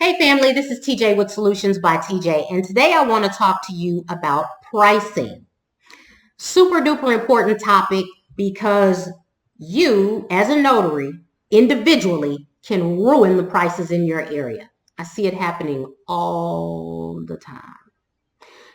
Hey family, this is TJ with Solutions by TJ, and today I want to talk to you about pricing. Super duper important topic because you, as a notary, individually can ruin the prices in your area. I see it happening all the time.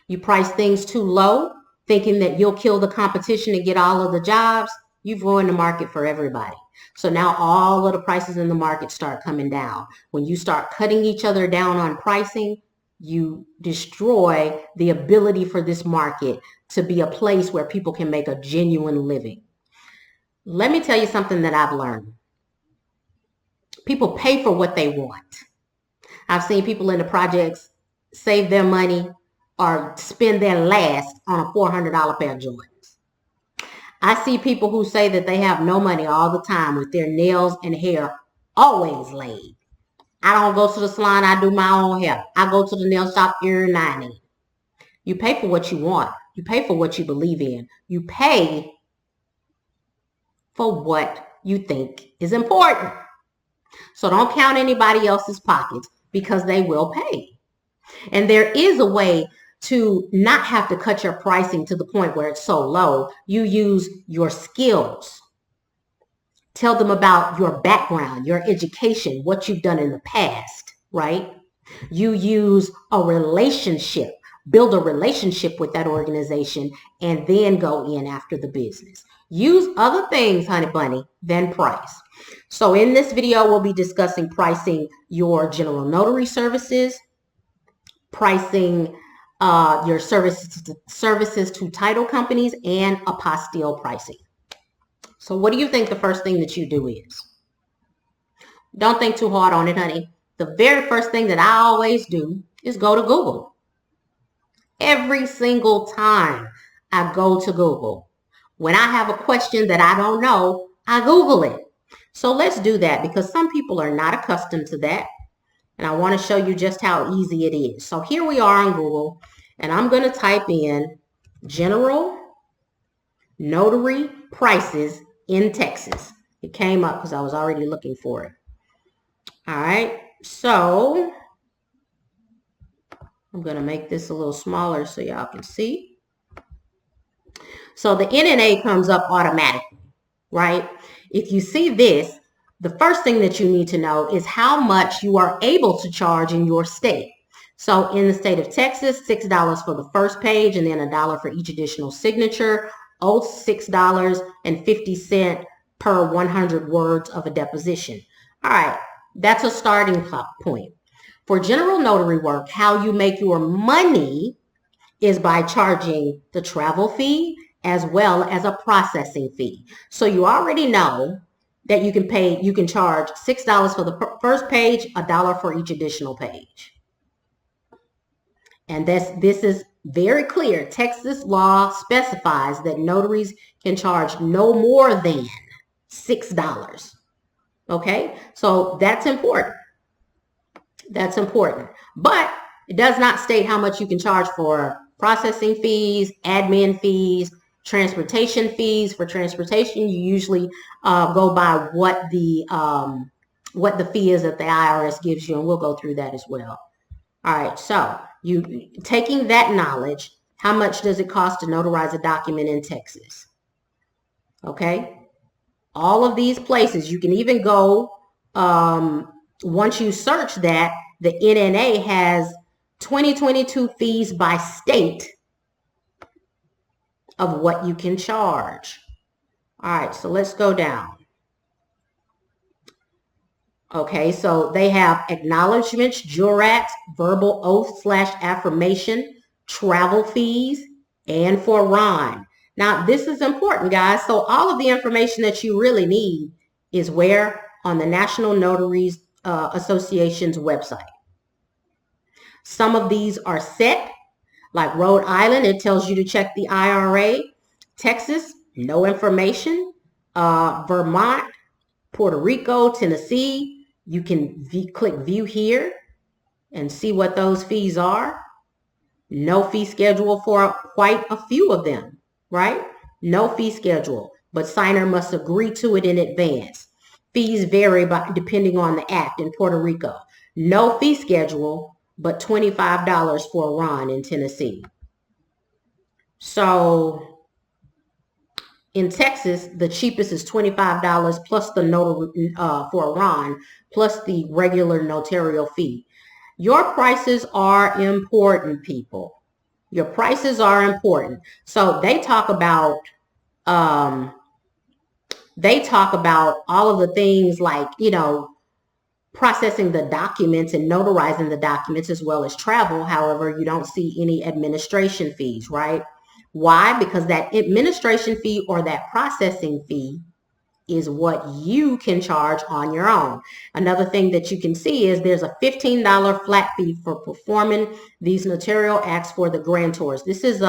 You price things too low, thinking that you'll kill the competition and get all of the jobs. You've ruined the market for everybody. So now all of the prices in the market start coming down. When you start cutting each other down on pricing, you destroy the ability for this market to be a place where people can make a genuine living. Let me tell you something that I've learned. People pay for what they want. I've seen people in the projects save their money or spend their last on a $400 pair of Jordans. I see people who say that they have no money all the time with their nails and hair always laid. I don't go to the salon, I do my own hair. I go to the nail shop every now and then. You pay for what you want. You pay for what you believe in. You pay for what you think is important. So don't count anybody else's pockets because they will pay. And there is a way to not have to cut your pricing to the point where it's so low. You use your skills. Tell them about your background, your education, what you've done in the past, right? You use a relationship, build a relationship with that organization, and then go in after the business. Use other things, honey bunny, than price. So in this video, we'll be discussing pricing your general notary services, pricing your services to title companies, and apostille pricing. So what do you think the first thing that you do is? Don't think too hard on it, honey. The very first thing that I always do is go to Google. Every single time I go to Google. When I have a question that I don't know, I Google it. So let's do that because some people are not accustomed to that. And I want to show you just how easy it is. So here we are on Google, and I'm going to type in general notary prices in Texas. It came up because I was already looking for it. All right, so I'm going to make this a little smaller so y'all can see. So the NNA comes up automatically, right? If you see this, the first thing that you need to know is how much you are able to charge in your state. So in the state of Texas, $6 for the first page and then $1 for each additional signature, $6.50 per 100 words of a deposition. All right, that's a starting point. For general notary work, how you make your money is by charging the travel fee as well as a processing fee. So you already know that you can charge $6 for the first page, $1 for each additional page. And this is very clear. Texas law specifies that notaries can charge no more than $6. Okay, so that's important. That's important. But it does not state how much you can charge for processing fees, admin fees, transportation fees. For transportation, you usually go by what the fee is that the IRS gives you, and we'll go through that as well. All right, so you taking that knowledge, how much does it cost to notarize a document in Texas? Okay, all of these places, you can even go, once you search that, the NNA has 2022 fees by state of what you can charge. All right, so let's go down. Okay, so they have acknowledgments, jurats, verbal oath / affirmation, travel fees, and for RON. Now, this is important, guys. So all of the information that you really need is where? On the National Notaries Association's website. Some of these are set. Like Rhode Island, it tells you to check the IRA. Texas, no information. Vermont, Puerto Rico, Tennessee, you can click view here and see what those fees are. No fee schedule for quite a few of them, right? No fee schedule, but signer must agree to it in advance. Fees vary depending on the act in Puerto Rico. No fee schedule, but $25 for Ron in Tennessee. So in Texas, the cheapest is $25 plus the notary for Ron, plus the regular notarial fee. Your prices are important, people. Your prices are important. So they talk about all of the things like, processing the documents and notarizing the documents as well as travel. However, you don't see any administration fees, right? Why? Because that administration fee or that processing fee is what you can charge on your own. Another thing that you can see is there's a $15 flat fee for performing these notarial acts for the grantors. This is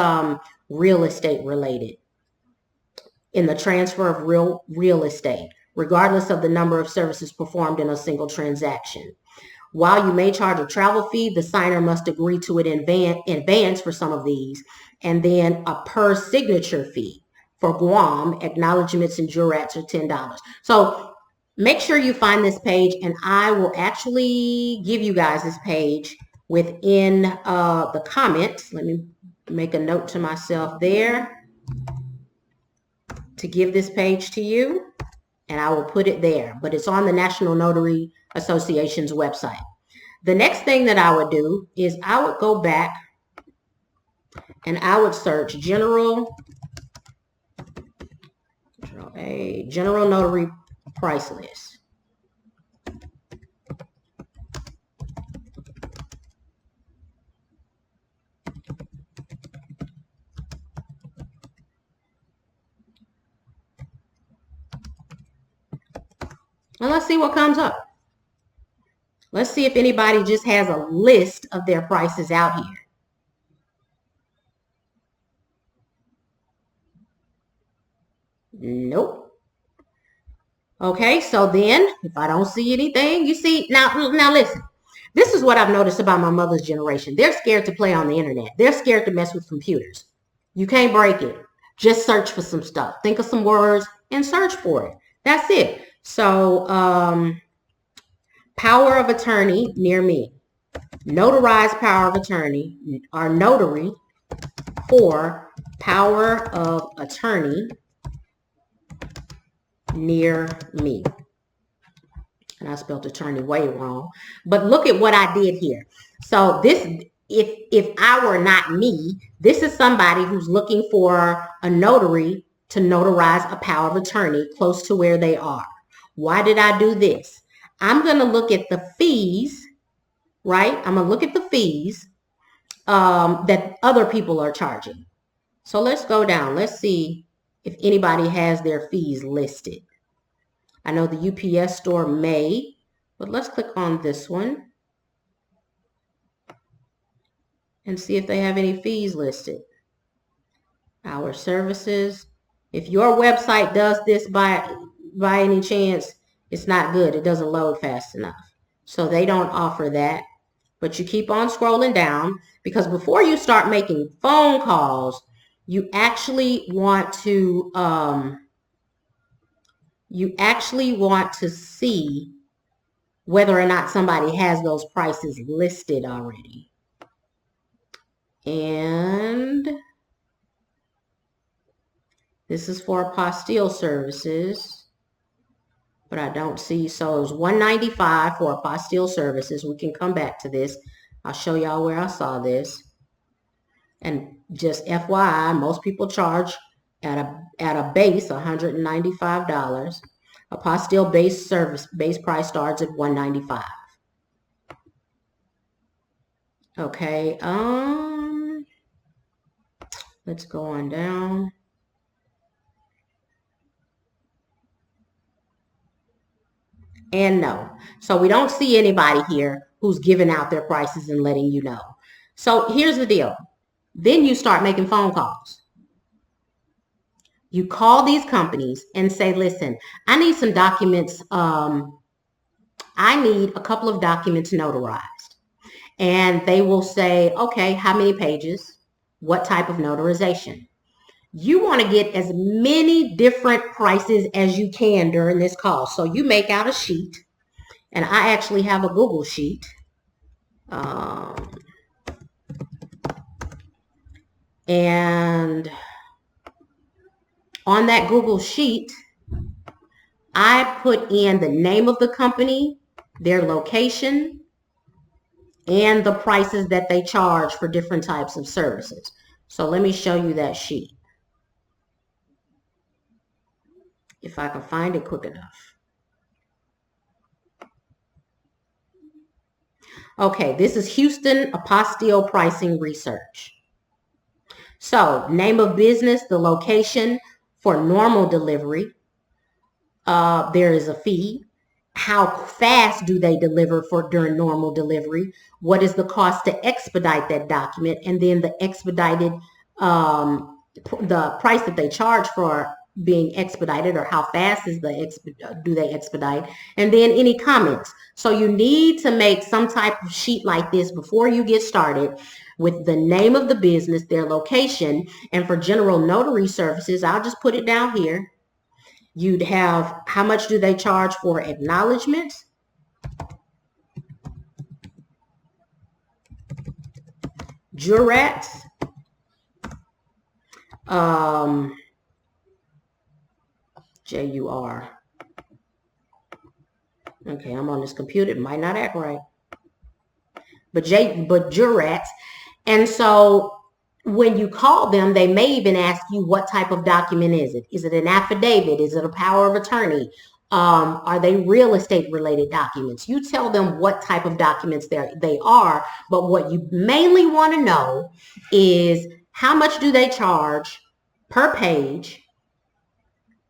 real estate related, in the transfer of real estate, regardless of the number of services performed in a single transaction. While you may charge a travel fee, the signer must agree to it in advance for some of these, and then a per signature fee. For Guam, acknowledgments and jurats are $10. So make sure you find this page, and I will actually give you guys this page within the comments. Let me make a note to myself there to give this page to you, and I will put it there. But it's on the National Notary Association's website. The next thing that I would do is I would go back and I would search general notary price list. And let's see what comes up. Let's see if anybody just has a list of their prices out here. Nope. Okay, so then if I don't see anything, you see, now listen, this is what I've noticed about my mother's generation. They're scared to play on the internet. They're scared to mess with computers. You can't break it. Just search for some stuff. Think of some words and search for it. That's it. So, power of attorney near me. Notarized power of attorney, or notary for power of attorney near me. And I spelled attorney way wrong. But look at what I did here. So this, if I were not me, this is somebody who's looking for a notary to notarize a power of attorney close to where they are. Why did I do this? I'm going to look at the fees, right? I'm going to look at the fees that other people are charging. So let's go down. Let's see if anybody has their fees listed. I know the UPS store may, but let's click on this one and see if they have any fees listed. Our services. If your website does this by any chance, it's not good. It doesn't load fast enough. So they don't offer that. But you keep on scrolling down, because before you start making phone calls, you actually want to see whether or not somebody has those prices listed already. And this is for apostille services, but I don't see. So it's $195 for apostille services. We can come back to this. I'll show y'all where I saw this. And just FYI, most people charge at a base $195. Apostille base price starts at $195. Okay, let's go on down. And no. So we don't see anybody here who's giving out their prices and letting you know. So here's the deal. Then you start making phone calls. You call these companies and say, listen, I need some documents. I need a couple of documents notarized. And they will say, okay, how many pages? What type of notarization? You want to get as many different prices as you can during this call. So you make out a sheet, and I actually have a Google sheet. And on that Google Sheet, I put in the name of the company, their location, and the prices that they charge for different types of services. So let me show you that sheet, if I can find it quick enough. Okay, this is Houston Apostille Pricing Research. So, name of business, the location for normal delivery. There is a fee. How fast do they deliver during normal delivery? What is the cost to expedite that document? And then the expedited, the price that they charge for being expedited, or how fast is do they expedite? And then any comments. So you need to make some type of sheet like this before you get started, with the name of the business, their location, and for general notary services, I'll just put it down here. You'd have how much do they charge for acknowledgments, jurats, J-U-R. Okay, I'm on this computer. It might not act right. But jurats. And so when you call them, they may even ask you, what type of document is it? Is it an affidavit? Is it a power of attorney? Are they real estate related documents? You tell them what type of documents they are, but what you mainly want to know is how much do they charge per page,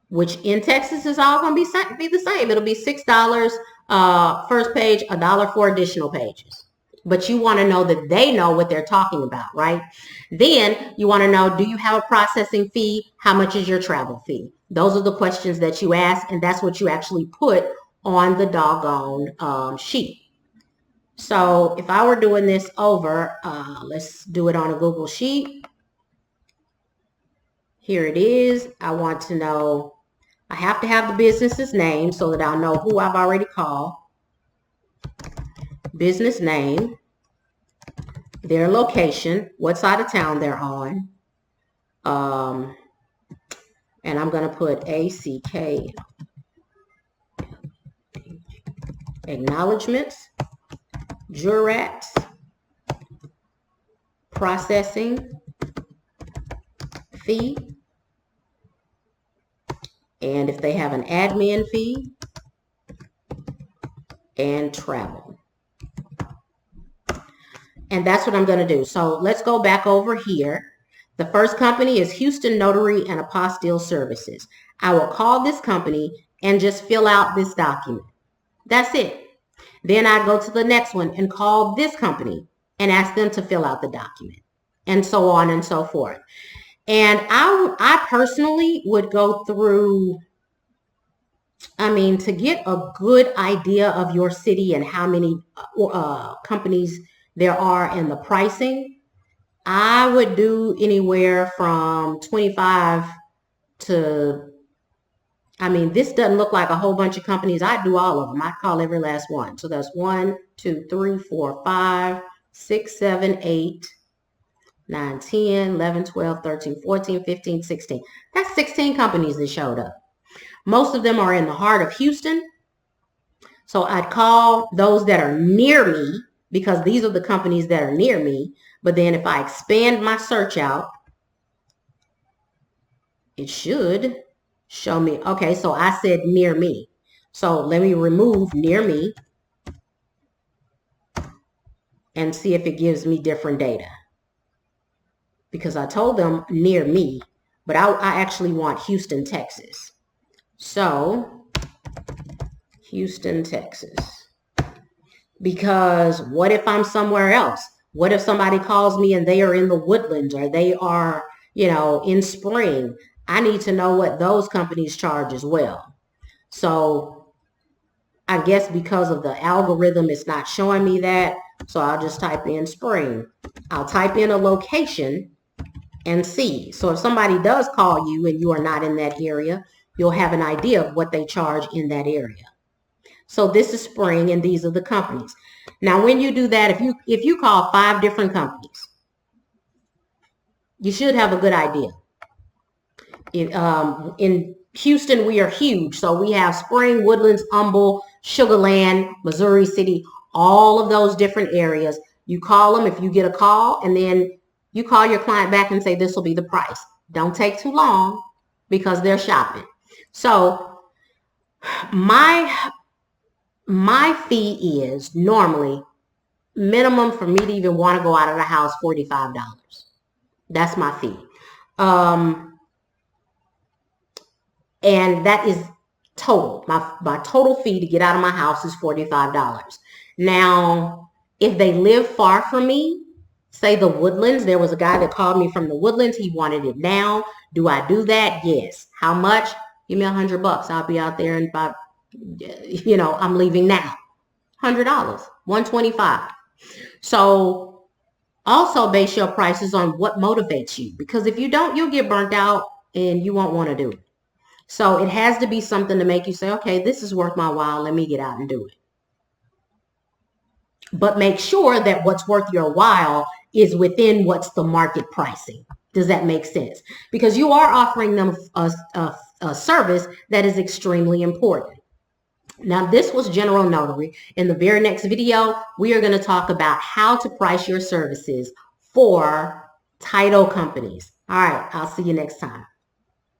which in Texas is all going to be the same. It'll be $6 first page, $1 for additional pages. But you want to know that they know what they're talking about, right? Then you want to know, do you have a processing fee? How much is your travel fee? Those are the questions that you ask, and that's what you actually put on the doggone sheet. So if I were doing this over, let's do it on a Google Sheet. Here it is. I want to know, I have to have the business's name so that I'll know who I've already called. Business name, their location, what side of town they're on, and I'm going to put ACK, acknowledgments, jurats, processing fee, and if they have an admin fee, and travel. And that's what I'm going to do. So let's go back over here. The first company is Houston Notary and Apostille Services. I will call this company and just fill out this document. That's it. Then I go to the next one and call this company and ask them to fill out the document, and so on and so forth. And I personally would go through, to get a good idea of your city and how many companies there are and the pricing, I would do anywhere from 25 to, this doesn't look like a whole bunch of companies. I'd do all of them. I'd call every last one. So that's 1, 2, 3, 4, 5, 6, 7, 8, 9, 10, 11, 12, 13, 14, 15, 16. That's 16 companies that showed up. Most of them are in the heart of Houston. So I'd call those that are near me, because these are the companies that are near me. But then if I expand my search out, it should show me. Okay, so I said near me. So let me remove near me and see if it gives me different data. Because I told them near me, but I actually want Houston, Texas. So Houston, Texas. Because what if I'm somewhere else? What if somebody calls me and they are in the Woodlands, or they are, in Spring? I need to know what those companies charge as well. So I guess because of the algorithm, it's not showing me that. So I'll just type in Spring. I'll type in a location and see. So if somebody does call you and you are not in that area, you'll have an idea of what they charge in that area. So this is Spring, and these are the companies. Now, when you do that, if you call 5 different companies, you should have a good idea. In Houston, we are huge. So we have Spring, Woodlands, Humble, Sugarland, Missouri City, all of those different areas. You call them if you get a call, and then you call your client back and say, this will be the price. Don't take too long because they're shopping. So my fee is normally minimum for me to even want to go out of the house, $45. That's my fee. And that is total. My total fee to get out of my house is $45. Now, if they live far from me, say the Woodlands, there was a guy that called me from the Woodlands. He wanted it now. Do I do that? Yes. How much? Give me $100. I'll be out there in about, I'm leaving now. $100, $125. So also base your prices on what motivates you, because if you don't, you'll get burnt out and you won't want to do it. So it has to be something to make you say, okay, this is worth my while. Let me get out and do it. But make sure that what's worth your while is within what's the market pricing. Does that make sense? Because you are offering them a service that is extremely important. Now, this was General Notary. In the very next video, we are going to talk about how to price your services for title companies. All right, I'll see you next time.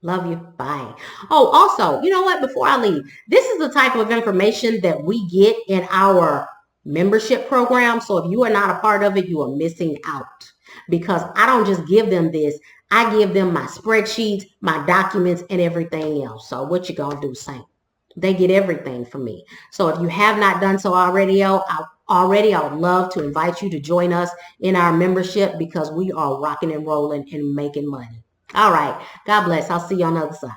Love you. Bye. Oh, also, you know what? Before I leave, this is the type of information that we get in our membership program. So if you are not a part of it, you are missing out, because I don't just give them this. I give them my spreadsheets, my documents, and everything else. So what you gonna do, Saint? They get everything from me. So if you have not done so already, I would love to invite you to join us in our membership, because we are rocking and rolling and making money. All right. God bless. I'll see you on the other side.